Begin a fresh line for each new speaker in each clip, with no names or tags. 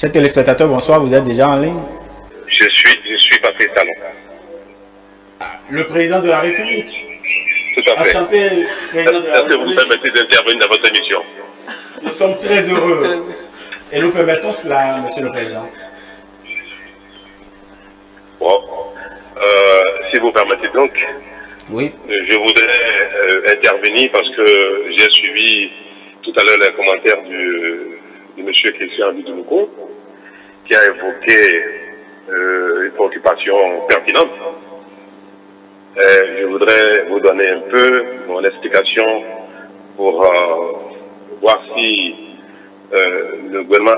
Chers téléspectateurs, bonsoir, vous êtes déjà en ligne?
Je suis Patrice Talon.
Le président de la République.
Tout à fait.
Enchanté, président de la
Est-ce que vous
République.
me permettez d'intervenir dans votre émission?
Nous sommes très heureux. Et nous permettons cela, monsieur le président.
Bon. Si vous permettez donc,
Oui.
je voudrais intervenir parce que j'ai suivi tout à l'heure les commentaires de monsieur Christian Bidoukou, qui a évoqué une préoccupation pertinente. Je voudrais vous donner un peu mon explication pour voir si le gouvernement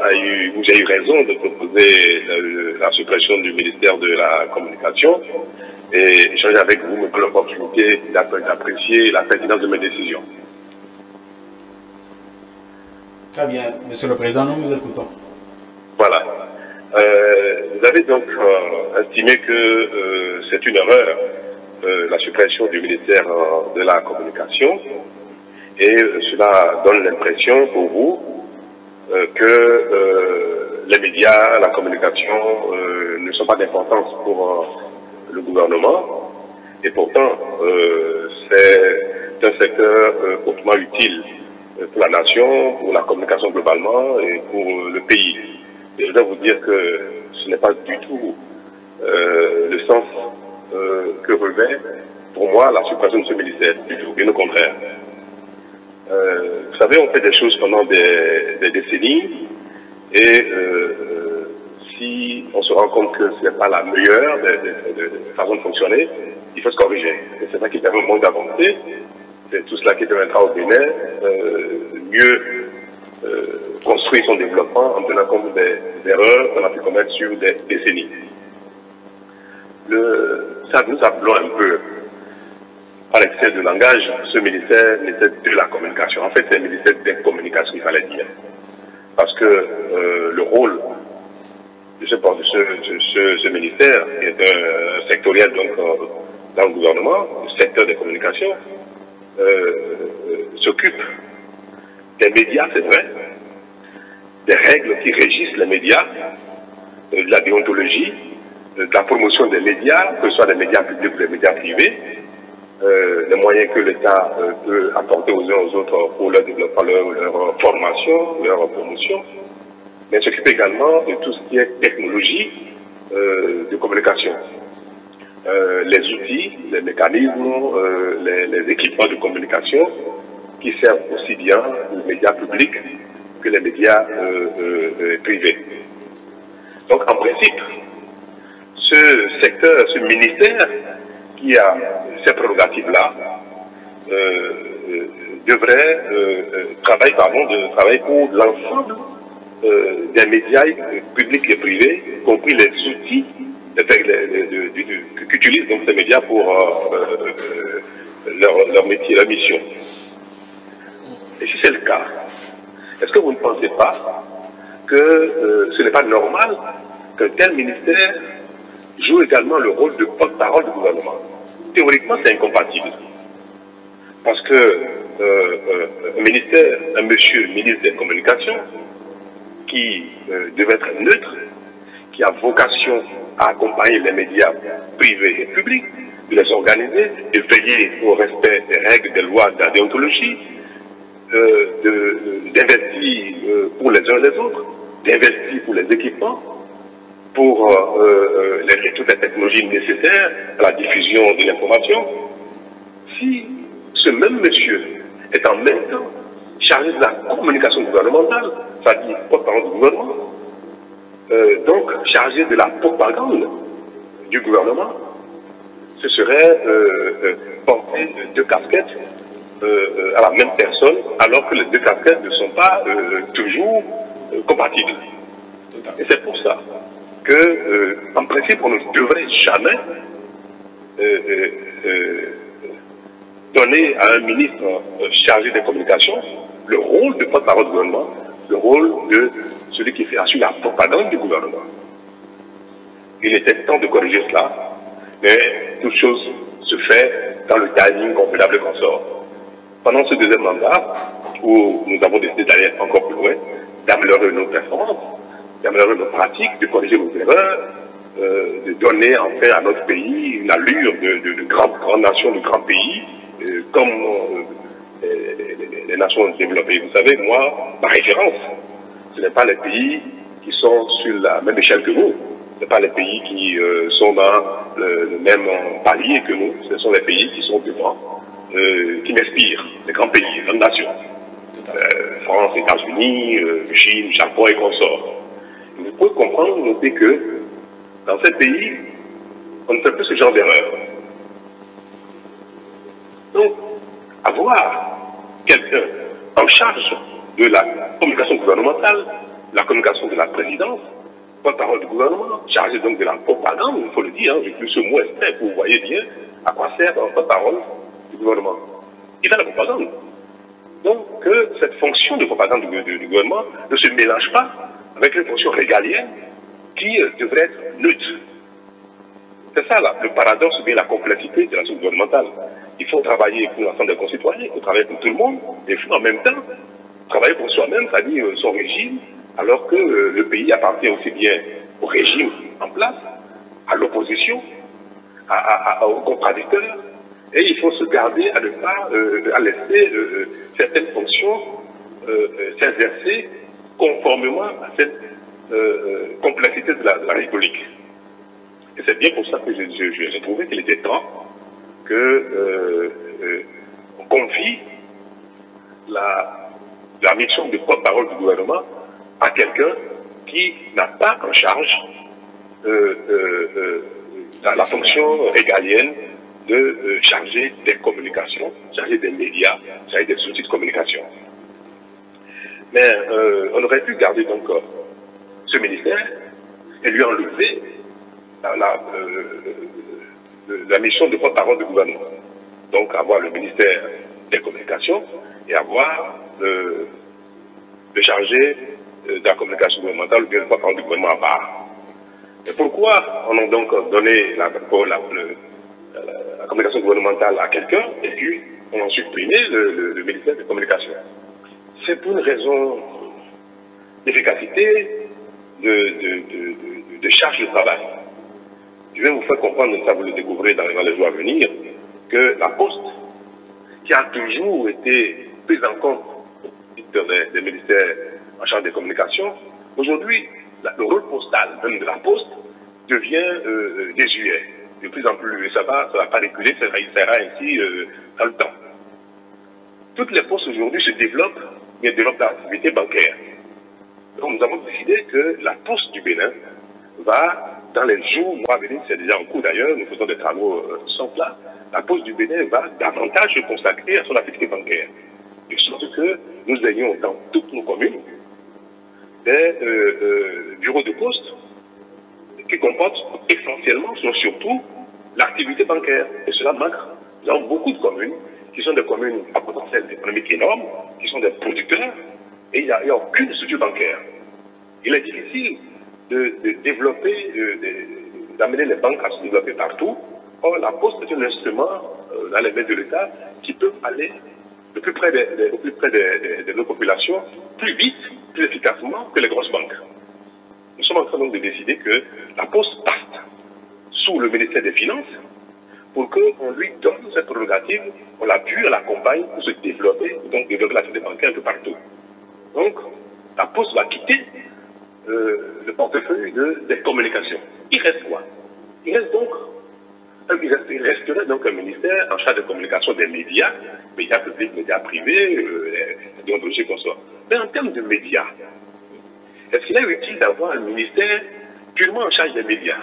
j'ai eu raison de proposer la suppression du ministère de la Communication et échanger avec vous, me donne l'opportunité d'apprécier la pertinence de mes décisions.
Très bien, monsieur le président, nous vous écoutons.
Voilà. Vous avez donc estimé que c'est une erreur, la suppression du ministère de la Communication, et cela donne l'impression pour vous que les médias, la communication ne sont pas d'importance pour le gouvernement, et pourtant c'est un secteur hautement utile pour la nation, pour la communication globalement et pour le pays. Et je dois vous dire que ce n'est pas du tout le sens que revêt pour moi la suppression de ce ministère, du tout, bien au contraire. Vous savez, on fait des choses pendant des décennies et si on se rend compte que ce n'est pas la meilleure façon de fonctionner, il faut se corriger. Et c'est ça qui permet au monde d'avancer. C'est tout cela qui permettra au Bénin mieux construire son développement en tenant compte des erreurs qu'on a pu commettre sur des décennies. Ça nous appelons un peu, par excès de langage, ce ministère n'était de la communication. En fait, c'est un ministère des communications, il fallait dire. Parce que le rôle de ce ministère, qui est un sectoriel donc, dans le gouvernement, le secteur des communications, s'occupe des médias, c'est vrai, des règles qui régissent les médias, de la déontologie, de la promotion des médias, que ce soit des médias publics ou des médias privés, les moyens que l'État peut apporter aux uns aux autres pour leur développement, leur formation, leur promotion, mais s'occupe également de tout ce qui est technologie de communication. Les outils, les mécanismes, les équipements de communication qui servent aussi bien aux médias publics que les médias privés. Donc en principe, ce secteur, ce ministère qui a ces prérogatives-là devrait travailler pour l'ensemble des médias publics et privés, y compris les outils qu'utilisent donc ces médias pour leur métier, leur mission. Et si c'est le cas, est-ce que vous ne pensez pas que ce n'est pas normal qu'un tel ministère joue également le rôle de porte-parole du gouvernement? Théoriquement, c'est incompatible. Parce que un monsieur ministre des Communications, qui devait être neutre, qui a vocation à accompagner les médias privés et publics, de les organiser, de veiller au respect des règles, des lois, de la déontologie, d'investir pour les uns et les autres, d'investir pour les équipements, pour toutes les technologies nécessaires à la diffusion de l'information. Si ce même monsieur est en même temps chargé de la communication gouvernementale, c'est-à-dire porte-parole du gouvernement, donc chargé de la propagande du gouvernement, ce serait porter deux casquettes à la même personne, alors que les deux casquettes ne sont pas toujours compatibles. Et c'est pour ça que, en principe, on ne devrait jamais donner à un ministre chargé des communications le rôle de porte-parole du gouvernement, le rôle de celui qui assure la propagande du gouvernement. Il était temps de corriger cela, mais toute chose se fait dans le timing convenable qu'on sort. Pendant ce deuxième mandat, où nous avons décidé d'aller encore plus loin, d'améliorer nos performances, d'améliorer nos pratiques, de corriger nos erreurs, de donner enfin à notre pays une allure de grande nation, de grand pays, comme les nations développées. Vous savez, moi, ma référence, ce n'est pas les pays qui sont sur la même échelle que nous, ce n'est pas les pays qui sont dans le même palier que nous, ce sont les pays qui sont devant, qui m'inspirent, les grands pays, les grandes nations. France, États-Unis, Chine, Japon et consorts. Vous pouvez comprendre, noter que dans ces pays, on ne fait plus ce genre d'erreur. Donc, avoir quelqu'un en charge de la communication gouvernementale, la communication de la présidence, porte-parole du gouvernement, chargé donc de la propagande, il faut le dire, j'ai plus ce mot extrait, vous voyez bien à quoi sert un porte-parole du gouvernement. Il a la propagande. Donc, que cette fonction de propagande du gouvernement ne se mélange pas avec une fonction régalienne qui devrait être neutre. C'est ça, là, le paradoxe ou bien la complexité de l'action gouvernementale. Il faut travailler pour l'ensemble des concitoyens, il faut travailler pour tout le monde, et il faut en même temps travailler pour soi-même, c'est-à-dire son régime, alors que le pays appartient aussi bien au régime en place, à l'opposition, aux contradicteurs, et il faut se garder à ne pas à laisser certaines fonctions s'exercer conformément à cette complexité de la République. Et c'est bien pour ça que j'ai trouvé qu'il était temps qu'on confie la mission de porte-parole du gouvernement à quelqu'un qui n'a pas en charge la fonction régalienne de charger des communications, charger des médias, charger des outils de communication. Mais on aurait pu garder donc ce ministère et lui enlever la mission de porte-parole du gouvernement. Donc avoir le ministère des communications et avoir le chargé de la communication gouvernementale ou bien le porte-parole du gouvernement à part. Et pourquoi on a donc donné la communication gouvernementale à quelqu'un et puis on a supprimé le ministère des communications? C'est pour une raison d'efficacité, de charge de travail. Je vais vous faire comprendre, ça vous le découvrez dans les jours à venir, que la Poste, qui a toujours été prise en compte des ministères en charge des communications, aujourd'hui, le rôle postal même de la Poste devient désuet. De plus en plus, ça va pas reculer, ça sera ainsi dans le temps. Toutes les postes aujourd'hui se développent l'activité bancaire. Donc nous avons décidé que la Poste du Bénin va, dans les jours, mois à venir, c'est déjà en cours d'ailleurs, nous faisons des travaux sans plat, la Poste du Bénin va davantage se consacrer à son activité bancaire. De sorte que nous ayons dans toutes nos communes des bureaux de poste qui comportent essentiellement, surtout, l'activité bancaire. Et cela manque. Nous avons beaucoup de communes qui sont des communes à potentiel économique énorme, qui sont des producteurs, et il n'y a aucune structure bancaire. Il est difficile de développer, d'amener les banques à se développer partout. Or, la Poste est un instrument dans les mains de l'État qui peut aller au plus près de nos populations, plus vite, plus efficacement que les grosses banques. Nous sommes en train donc de décider que la Poste passe sous le ministère des Finances pour qu'on lui donne cette prérogative, on l'appuie, on l'accompagne pour se développer, donc développer l'activité bancaire un peu partout. Donc, la Poste va quitter le portefeuille des communications. Il reste quoi? Il resterait donc un ministère en charge de communication des médias publics, médias privés, déontologie qu'on soit. Mais en termes de médias, est-ce qu'il est utile d'avoir un ministère purement en charge des médias?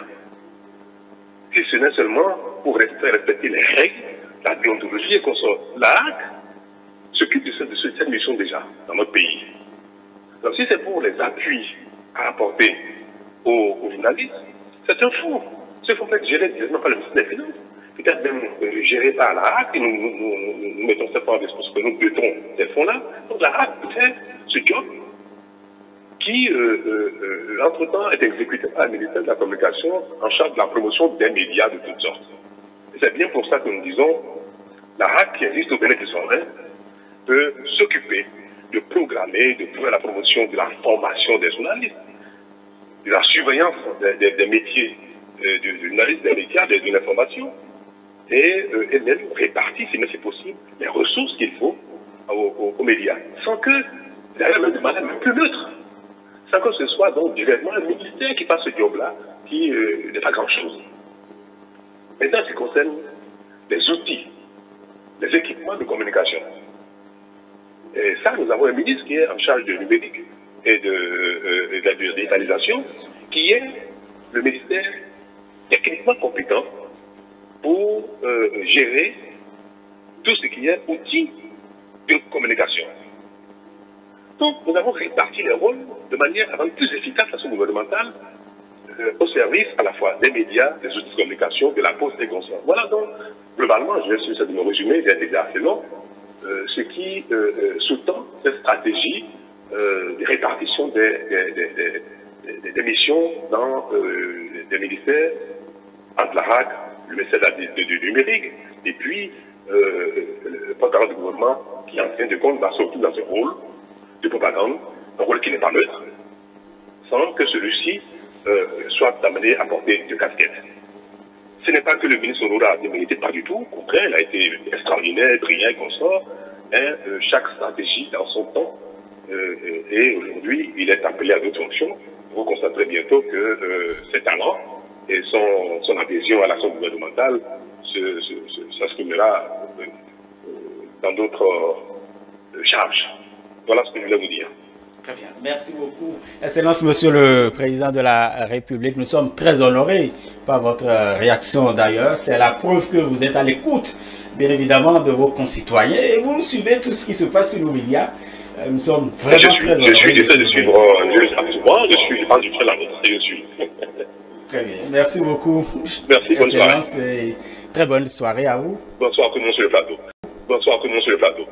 Si ce n'est seulement pour respecter les règles, la déontologie et qu'on soit. La HAC s'occupe de cette mission déjà dans notre pays. Donc si c'est pour les appuis à apporter aux journalistes, c'est un fonds. Ce fonds peut être géré directement par le ministère des Finances, peut-être même géré par la HAC, et nous mettons ces fonds en ressources que nous dotons ces fonds-là. Donc la HAC peut faire ce job qui, entre-temps, est exécuté par le ministère de la Communication en charge de la promotion des médias de toutes sortes. Et c'est bien pour ça que nous disons, la HAC qui existe au Bénin de son rêve peut s'occuper de programmer, de faire la promotion de la formation des journalistes. de la surveillance des métiers, du journalisme des médias, de l'information, et même répartit, si c'est possible, les ressources qu'il faut aux médias, sans que, d'ailleurs, de manière plus neutre, sans que ce soit donc directement le ministère qui fasse ce job-là, qui n'est pas grand-chose. Maintenant, ce qui concerne les outils, les équipements de communication. Et ça, nous avons un ministre qui est en charge du numérique et de la digitalisation, qui est le ministère techniquement compétent pour gérer tout ce qui est outils de communication. Donc, nous avons réparti les rôles de manière à rendre plus efficace l'action gouvernementale au service à la fois des médias, des outils de communication, de la poste et consorts. Voilà donc, globalement, je vais essayer de me résumer, j'ai assez long, ce qui sous-tend cette stratégie de répartition des missions dans des ministères, entre la RAC, le ministère du numérique, et puis le porte-parole du gouvernement qui, en fin de compte, va sortir dans ce rôle de propagande, un rôle qui n'est pas neutre, sans que celui-ci soit amené à porter de casquettes. Ce n'est pas que le ministre Aurora ne méritait pas du tout, au contraire, il a été extraordinaire, brillant, consort, chaque stratégie dans son temps, et aujourd'hui, il est appelé à d'autres fonctions. Vous constaterez bientôt que ses talents et son adhésion à l'action gouvernementale s'inscrira dans d'autres charges. Voilà ce que je voulais vous dire.
Très bien. Merci beaucoup. Excellence, Monsieur le Président de la République, nous sommes très honorés par votre réaction d'ailleurs. C'est la preuve que vous êtes à l'écoute, bien évidemment, de vos concitoyens et vous suivez tout ce qui se passe sur nos médias. Nous sommes vraiment très honorés.
Je suis de suivre, je pense que je fais la note, je suis.
Très bien. Merci beaucoup.
Merci, bonne soirée.
Et très bonne soirée à vous.
Bonsoir à tout le monde sur le plateau. Bonsoir à tout le monde sur le plateau.